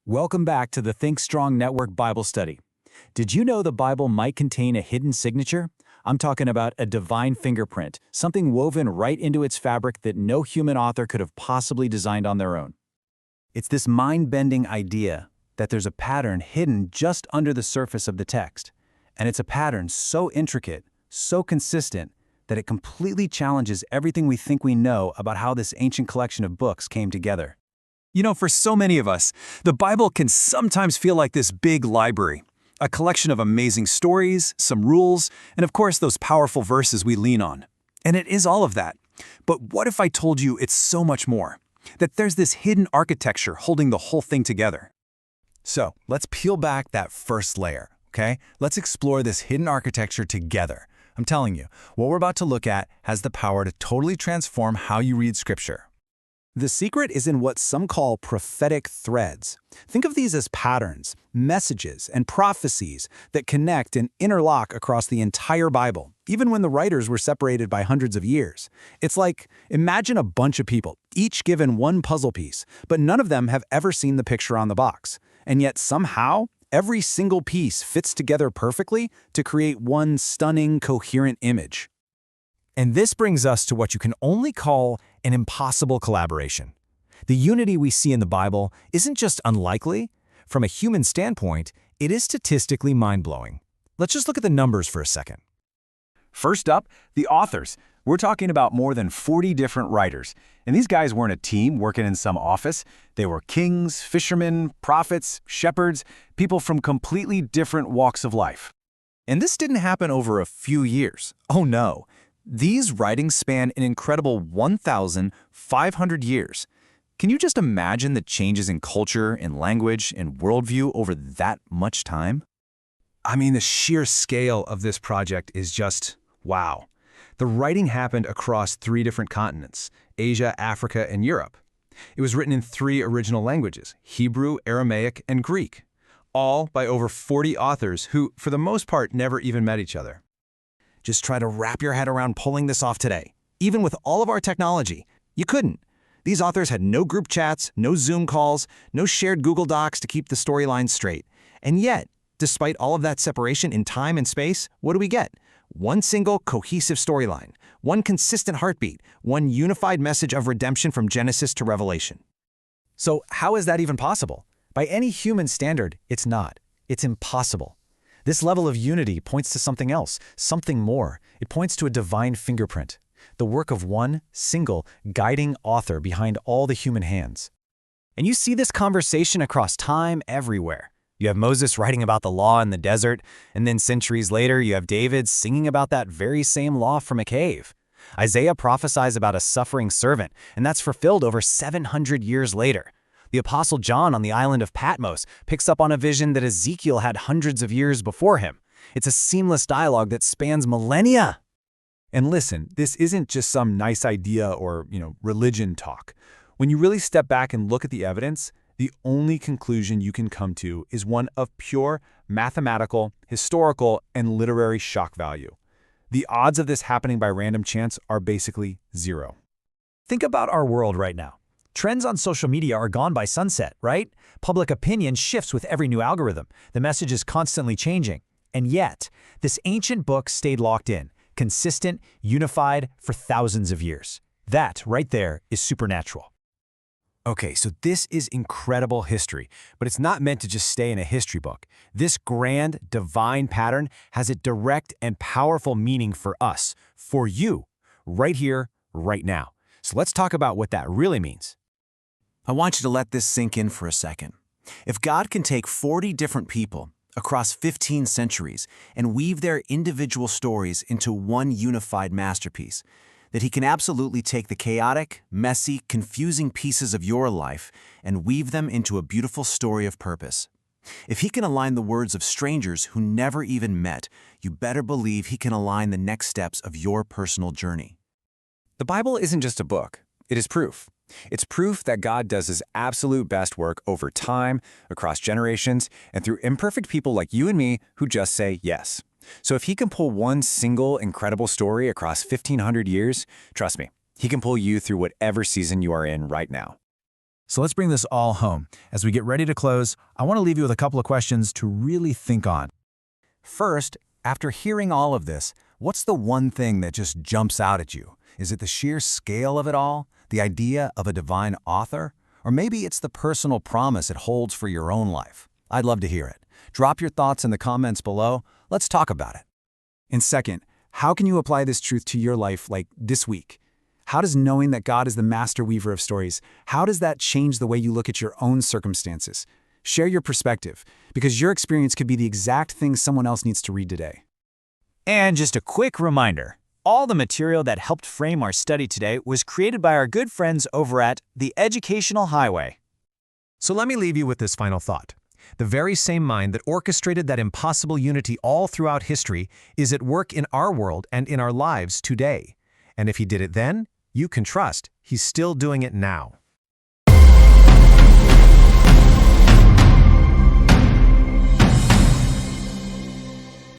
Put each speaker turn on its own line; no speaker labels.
Welcome back to the Think Strong Network Bible Study. Did you know the Bible might contain a hidden signature? I'm talking about a divine fingerprint, something woven right into its fabric that no human author could have possibly designed on their own. It's this mind-bending idea that there's a pattern hidden just under the surface of the text. And it's a pattern so intricate, so consistent, that it completely challenges everything we think we know about how this ancient collection of books came together. You know, for so many of us, the Bible can sometimes feel like this big library, a collection of amazing stories, some rules, and of course those powerful verses we lean on. And it is all of that. But what if I told you it's so much more? That there's this hidden architecture holding the whole thing together. So let's peel back that first layer, okay? Let's explore this hidden architecture together. I'm telling you, what we're about to look at has the power to totally transform how you read Scripture. The secret is in what some call prophetic threads. Think of these as patterns, messages, and prophecies that connect and interlock across the entire Bible, even when the writers were separated by hundreds of years. It's like, imagine a bunch of people, each given one puzzle piece, but none of them have ever seen the picture on the box. And yet somehow, every single piece fits together perfectly to create one stunning, coherent image. And this brings us to what you can only call an impossible collaboration. The unity we see in the Bible isn't just unlikely. From a human standpoint, it is statistically mind-blowing. Let's just look at the numbers for a second. First up, the authors. We're talking about more than 40 different writers. And these guys weren't a team working in some office. They were kings, fishermen, prophets, shepherds, people from completely different walks of life. And this didn't happen over a few years. Oh no. These writings span an incredible 1,500 years. Can you just imagine the changes in culture, in language, and worldview over that much time? I mean, the sheer scale of this project is just wow. The writing happened across 3 different continents: Asia, Africa, and Europe. It was written in 3 original languages: Hebrew, Aramaic, and Greek, all by over 40 authors who, for the most part, never even met each other. Just try to wrap your head around pulling this off today. Even with all of our technology, you couldn't. These authors had no group chats, no Zoom calls, no shared Google Docs to keep the storyline straight. And yet, despite all of that separation in time and space, what do we get? One single cohesive storyline, one consistent heartbeat, one unified message of redemption from Genesis to Revelation. So how is that even possible? By any human standard, it's not. It's impossible. This level of unity points to something else, something more. It points to a divine fingerprint, the work of one single guiding author behind all the human hands. And you see this conversation across time everywhere. You have Moses writing about the law in the desert, and then centuries later you have David singing about that very same law from a cave. Isaiah prophesies about a suffering servant, and that's fulfilled over 700 years later. The Apostle John on the island of Patmos picks up on a vision that Ezekiel had hundreds of years before him. It's a seamless dialogue that spans millennia. And listen, this isn't just some nice idea or, religion talk. When you really step back and look at the evidence, the only conclusion you can come to is one of pure mathematical, historical, and literary shock value. The odds of this happening by random chance are basically 0. Think about our world right now. Trends on social media are gone by sunset, right? Public opinion shifts with every new algorithm. The message is constantly changing. And yet, this ancient book stayed locked in, consistent, unified for thousands of years. That, right there, is supernatural. Okay, so this is incredible history, but it's not meant to just stay in a history book. This grand, divine pattern has a direct and powerful meaning for us, for you, right here, right now. So let's talk about what that really means. I want you to let this sink in for a second. If God can take 40 different people across 15 centuries and weave their individual stories into one unified masterpiece, that He can absolutely take the chaotic, messy, confusing pieces of your life and weave them into a beautiful story of purpose. If He can align the words of strangers who never even met, you better believe He can align the next steps of your personal journey. The Bible isn't just a book. It is proof. It's proof that God does His absolute best work over time, across generations, and through imperfect people like you and me who just say yes. So if He can pull one single incredible story across 1,500 years, trust me, He can pull you through whatever season you are in right now. So let's bring this all home. As we get ready to close, I want to leave you with a couple of questions to really think on. First, after hearing all of this, what's the one thing that just jumps out at you? Is it the sheer scale of it all? The idea of a divine author? Or maybe it's the personal promise it holds for your own life? I'd love to hear it. Drop your thoughts in the comments below. Let's talk about it. And second, how can you apply this truth to your life, like this week? How does knowing that God is the master weaver of stories, how does that change the way you look at your own circumstances? Share your perspective, because your experience could be the exact thing someone else needs to read today. And just a quick reminder, all the material that helped frame our study today was created by our good friends over at The Educational Highway.
So let me leave you with this final thought. The very same mind that orchestrated that impossible unity all throughout history is at work in our world and in our lives today. And if he did it then, you can trust he's still doing it now.